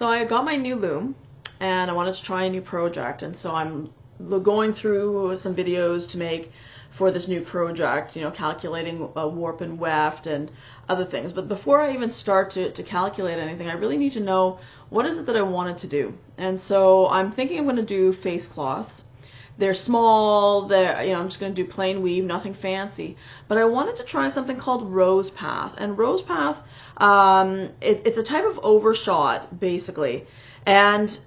So I got my new loom and I wanted to try a new project, and so I'm going through some videos to make for this new project, you know, calculating warp and weft and other things. But before I even start to calculate anything, I really need to know what is it that I wanted to do. And so I'm thinking I'm going to do face cloths. They're small, I'm just going to do plain weave, nothing fancy. But I wanted to try something called Rosepath. And Rosepath, it's a type of overshot, basically. And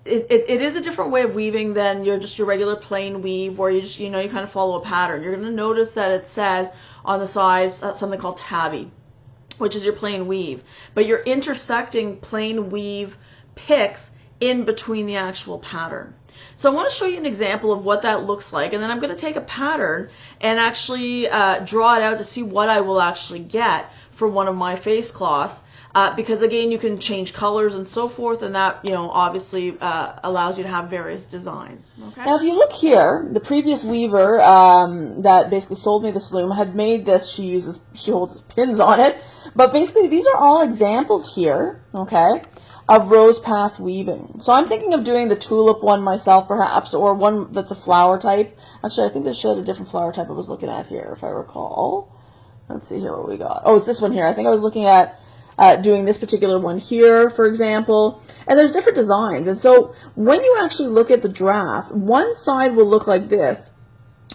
it is a different way of weaving than your regular plain weave, where you just, you kind of follow a pattern. You're going to notice that it says on the sides something called tabby, which is your plain weave. But you're intersecting plain weave picks in between the actual pattern. So I want to show you an example of what that looks like, and then I'm going to take a pattern and actually draw it out to see what I will actually get for one of my face cloths. Because again, you can change colors and so forth, and that, obviously allows you to have various designs. Okay. Now, if you look here, the previous weaver that basically sold me this loom had made this. She holds pins on it, but basically these are all examples here, okay, of Rosepath weaving. So I'm thinking of doing the tulip one myself, perhaps, or one that's a flower type. Actually, I think they showed a different flower type I was looking at here, if I recall. Let's see here what we got. Oh, it's this one here. I think I was looking at doing this particular one here, for example. And there's different designs. And so when you actually look at the draft, one side will look like this.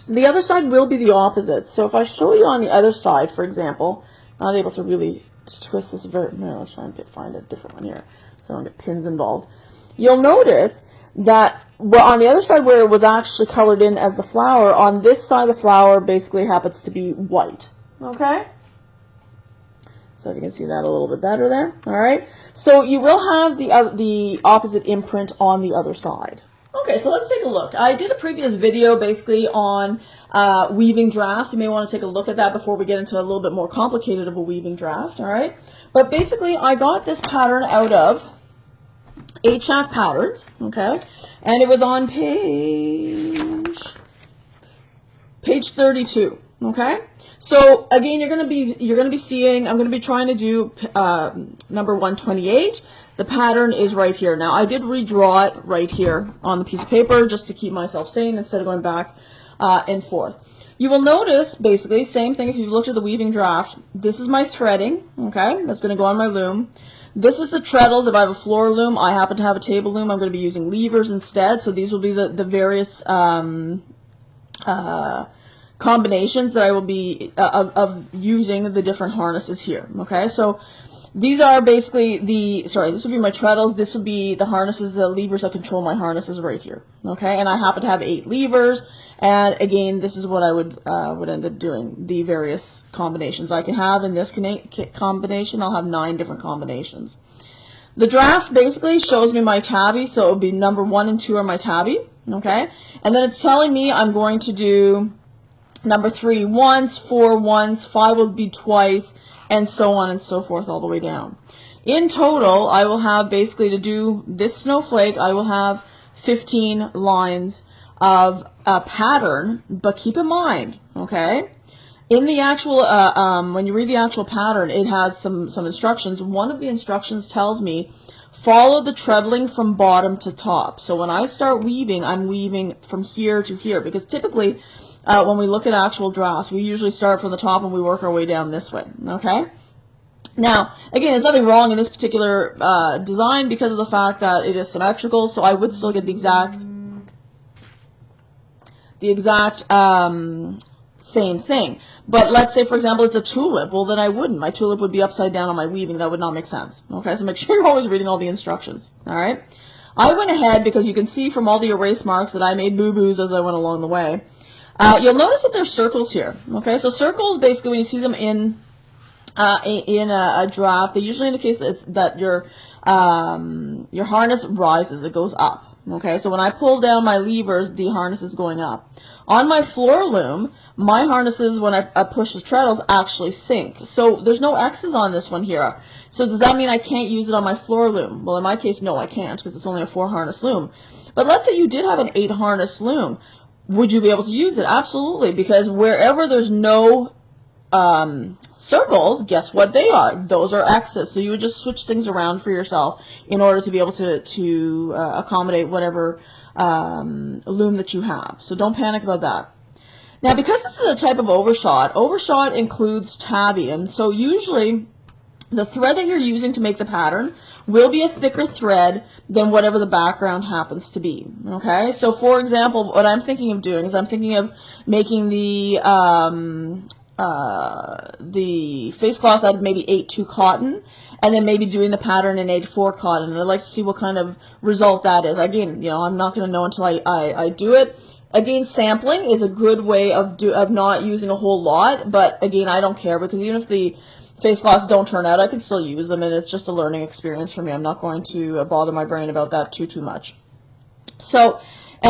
The other side will be the opposite. So if I show you on the other side, for example, not able to really twist this let's try and find a different one here so I don't get pins involved. You'll notice that on the other side where it was actually colored in as the flower, on this side the flower basically happens to be white. Okay? So if you can see that a little bit better there. All right. So you will have the opposite imprint on the other side. Okay, so let's take a look. I did a previous video basically on weaving drafts. You may want to take a look at that before we get into a little bit more complicated of a weaving draft. All right. But basically, I got this pattern out of 8 Shack Patterns. Okay, and it was on page 32. Okay. So again, you're going to be seeing, I'm going to be trying to do number 128. The pattern is right here. Now I did redraw it right here on the piece of paper just to keep myself sane instead of going back and forth. You will notice basically same thing if you've looked at the weaving draft. This is my threading, okay? That's going to go on my loom. This is the treadles. If I have a floor loom, I happen to have a table loom, I'm going to be using levers instead. So these will be the various combinations that I will be of using the different harnesses here. Okay, so these are basically this would be my treadles, this would be the harnesses, the levers that control my harnesses right here. Okay, and I happen to have 8 levers, and again, this is what I would end up doing, the various combinations I can have in this combination. I'll have 9 different combinations. The draft basically shows me my tabby, so it would be number 1 and 2 are my tabby. Okay, and then it's telling me I'm going to do number 3 once, 4 once, 5 will be twice, and so on and so forth all the way down. In total, I will have basically to do this snowflake, I will have 15 lines of a pattern, but keep in mind, okay, in the actual, when you read the actual pattern, it has some instructions. One of the instructions tells me, follow the treadling from bottom to top. So when I start weaving, I'm weaving from here to here, because typically, when we look at actual drafts, we usually start from the top and we work our way down this way, okay? Now, again, there's nothing wrong in this particular design because of the fact that it is symmetrical, so I would still get the exact same thing. But let's say, for example, it's a tulip. Well, then I wouldn't. My tulip would be upside down on my weaving. That would not make sense. Okay, so make sure you're always reading all the instructions, all right? I went ahead because you can see from all the erase marks that I made boo-boos as I went along the way. You'll notice that there's circles here. Okay, so circles basically when you see them in a draft, they usually indicate that your harness rises, it goes up. Okay, so when I pull down my levers, the harness is going up. On my floor loom, my harnesses, when I push the treadles, actually sink. So there's no X's on this one here. So does that mean I can't use it on my floor loom? Well, in my case, no, I can't, because it's only a 4 harness loom. But let's say you did have an 8 harness loom. Would you be able to use it? Absolutely, because wherever there's no circles, guess what they are? Those are X's. So you would just switch things around for yourself in order to be able to accommodate whatever loom that you have. So don't panic about that. Now, because this is a type of overshot includes tabby, and so usually the thread that you're using to make the pattern will be a thicker thread than whatever the background happens to be. Okay, so for example, what I'm thinking of doing is I'm thinking of making the Facecloth out of maybe 8-2 cotton, and then maybe doing the pattern in 8-4 cotton. And I'd like to see what kind of result that is. Again, you know, I'm not going to know until I do it. Again, sampling is a good way of not using a whole lot, but again, I don't care, because even if the Facecloths don't turn out, I can still use them, and it's just a learning experience for me. I'm not going to bother my brain about that too much. So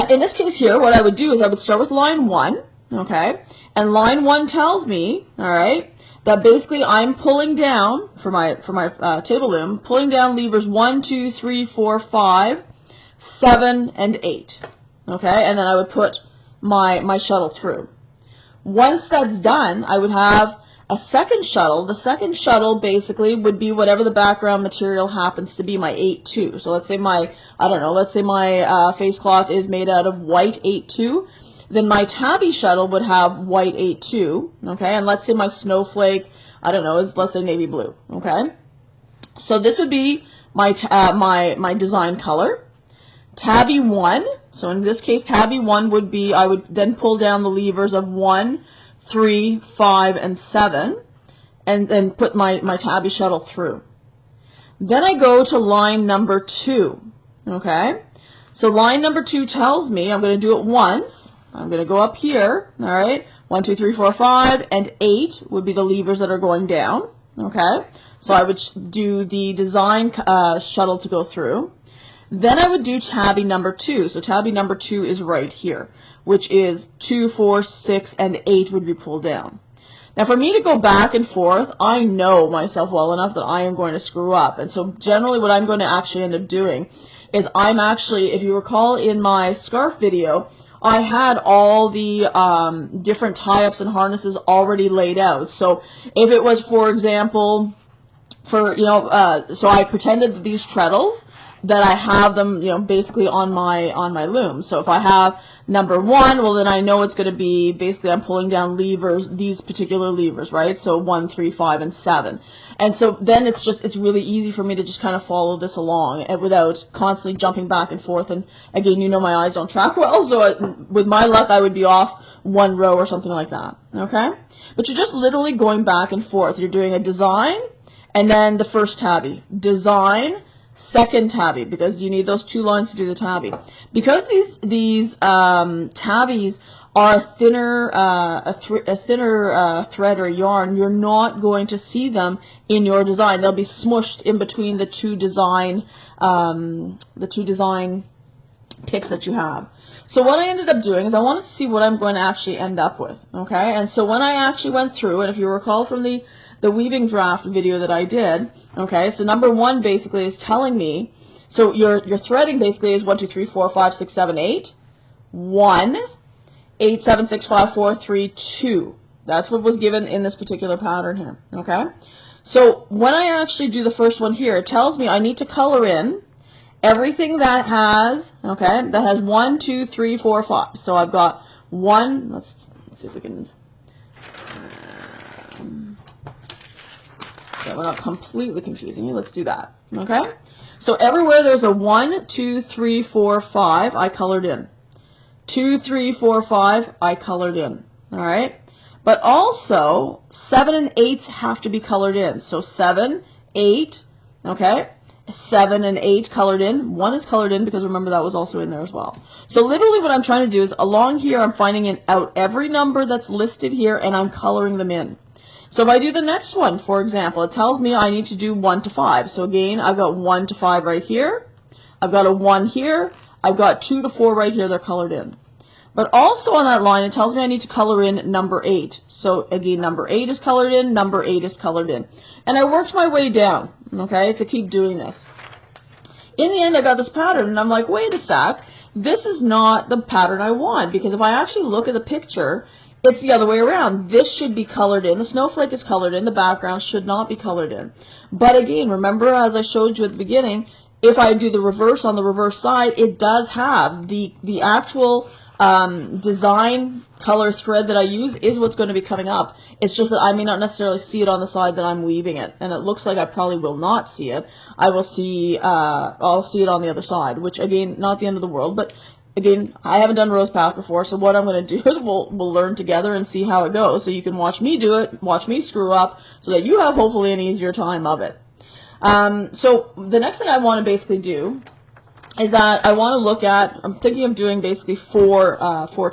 in this case here, what I would do is I would start with line 1, okay, and line 1 tells me, all right, that basically I'm pulling down for my table loom, pulling down levers 1, 2, 3, 4, 5, 7, and 8. Okay, and then I would put my shuttle through. Once that's done, I would have a second shuttle. The second shuttle basically would be whatever the background material happens to be, my 8-2. So let's say let's say my Facecloth is made out of white 8-2. Then my tabby shuttle would have white 8-2. Okay, and let's say my snowflake, is, let's say, navy blue. Okay, so this would be my my design color. Tabby 1, so in this case, tabby 1 would be, I would then pull down the levers of 1, 3, 5, and 7, and then put my tabby shuttle through. Then I go to line number 2, okay? So line number 2 tells me I'm going to do it once. I'm going to go up here, all right? 1, 2, 3, 4, 5, and 8 would be the levers that are going down, okay? So I would do the design shuttle to go through. Then I would do tabby number 2. So tabby number 2 is right here, which is 2, 4, 6, and 8 would be pulled down. Now for me to go back and forth, I know myself well enough that I am going to screw up. And so generally what I'm going to actually end up doing is I'm actually, if you recall in my scarf video, I had all the different tie-ups and harnesses already laid out. So if it was, for example, so I pretended that these treadles, that I have them, basically on my loom. So if I have number 1, well then I know it's going to be, basically I'm pulling down levers, these particular levers, right? So 1, 3, 5, and 7. And so then it's really easy for me to just kind of follow this along and without constantly jumping back and forth. And again, my eyes don't track well, so with my luck I would be off 1 row or something like that, okay? But you're just literally going back and forth. You're doing a design, and then the first tabby. Design, second tabby, because you need those 2 lines to do the tabby. Because these tabbies are a thinner thread or yarn, you're not going to see them in your design. They'll be smushed in between the two design picks that you have. So what I ended up doing is I wanted to see what I'm going to actually end up with. Okay, and so when I actually went through, and if you recall from the weaving draft video that I did, okay, so number 1 basically is telling me, so your threading basically is 1, 2, 3, 4, 5, 6, 7, 8, 1, 8, 7, 6, 5, 4, 3, 2. That's what was given in this particular pattern here, okay? So when I actually do the first one here, it tells me I need to color in everything that has, okay, that has 1, 2, 3, 4, 5. So I've got 1, let's see if we can, we're not completely confusing you. Let's do that. Okay? So everywhere there's a 1, 2, 3, 4, 5, I colored in. 2, 3, 4, 5, I colored in. Alright? But also, 7 and 8 have to be colored in. So 7, 8, okay? 7 and 8 colored in. 1 is colored in because remember that was also in there as well. So literally what I'm trying to do is along here I'm finding out every number that's listed here and I'm coloring them in. So if I do the next one, for example, it tells me I need to do 1 to 5. So again, I've got 1 to 5 right here. I've got a 1 here. I've got 2 to 4 right here. They're colored in. But also on that line, it tells me I need to color in number 8. So again, number 8 is colored in. Number 8 is colored in. And I worked my way down, okay, to keep doing this. In the end, I got this pattern, and I'm like, wait a sec. This is not the pattern I want, because if I actually look at the picture, it's the other way around. This should be colored in. The snowflake is colored in. The background should not be colored in. But again, remember, as I showed you at the beginning, if I do the reverse on the reverse side, it does have the actual design color thread that I use is what's going to be coming up. It's just that I may not necessarily see it on the side that I'm weaving it, and it looks like I probably will not see it. I'll see it on the other side, which again, not the end of the world, but again, I haven't done Rosepath before, so what I'm going to do is we'll learn together and see how it goes. So you can watch me do it, watch me screw up, so that you have hopefully an easier time of it. So the next thing I want to basically do is that I want to look at, I'm thinking of doing basically four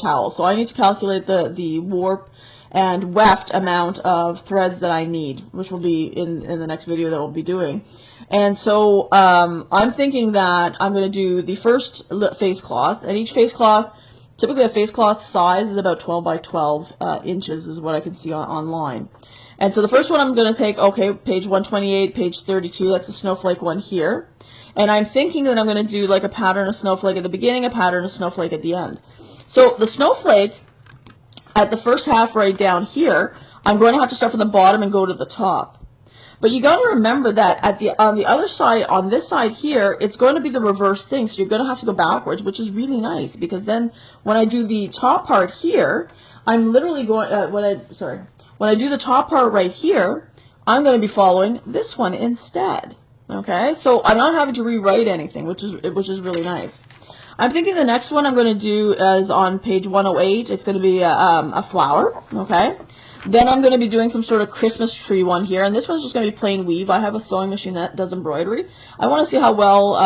towels. So I need to calculate the warp and weft amount of threads that I need, which will be in the next video that we'll be doing. And so I'm thinking that I'm going to do the first face cloth, and each face cloth, typically a face cloth size is about 12 by 12 inches is what I can see online. And so the first one I'm going to take, okay, page 128, page 32, that's the snowflake one here. And I'm thinking that I'm going to do like a pattern of snowflake at the beginning, a pattern of snowflake at the end. So the snowflake at the first half right down here, I'm going to have to start from the bottom and go to the top. But you got to remember that on the other side, on this side here, it's going to be the reverse thing. So you're going to have to go backwards, which is really nice, because then when I do the top part here, I'm literally going when I do the top part right here, I'm going to be following this one instead. Okay, so I'm not having to rewrite anything, which is really nice. I'm thinking the next one I'm going to do is on page 108. It's going to be a flower. Okay, then I'm going to be doing some sort of Christmas tree one here, and this one's just going to be plain weave. I have a sewing machine that does embroidery. I want to see how well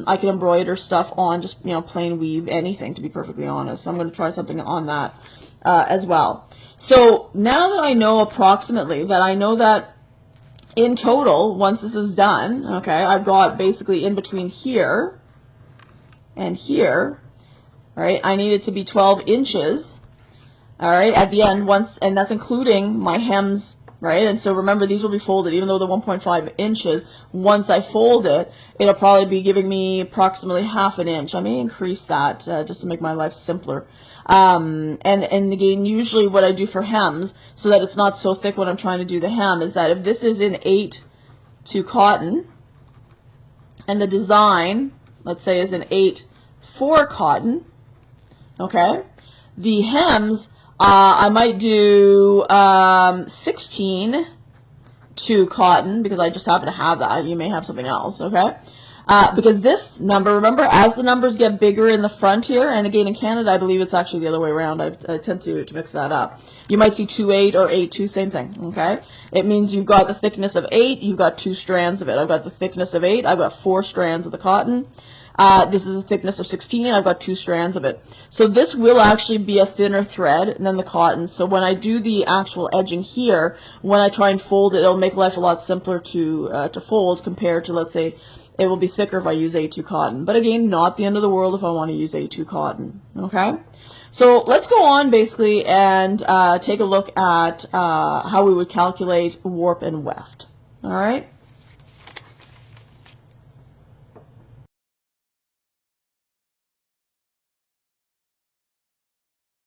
I can embroider stuff on just plain weave anything, to be perfectly honest. So I'm going to try something on that as well. So now that I know approximately that, I know that in total, once this is done, okay, I've got basically in between here and here, all right, I need it to be 12 inches, all right, at the end, and that's including my hems, right? And so remember, these will be folded, even though they're 1.5 inches. Once I fold it, it'll probably be giving me approximately ½ an inch. I may increase that just to make my life simpler. And again, usually what I do for hems, so that it's not so thick when I'm trying to do the hem, is that if this is in 8-2 cotton, and the design, let's say, is in 8-4 cotton, okay, the hems, I might do 16-2 cotton, because I just happen to have that. You may have something else, okay? Because this number, remember, as the numbers get bigger in the front here, and again in Canada, I believe it's actually the other way around. I tend to mix that up. You might see 2-8 or 8-2, same thing, okay? It means you've got the thickness of 8, you've got 2 strands of it. I've got the thickness of 8, I've got 4 strands of the cotton. This is a thickness of 16, I've got 2 strands of it. So this will actually be a thinner thread than the cotton. So when I do the actual edging here, when I try and fold it, it'll make life a lot simpler to fold compared to, let's say, it will be thicker if I use A2 cotton. But again, not the end of the world if I want to use A2 cotton. Okay? So let's go on basically and take a look at how we would calculate warp and weft. All right?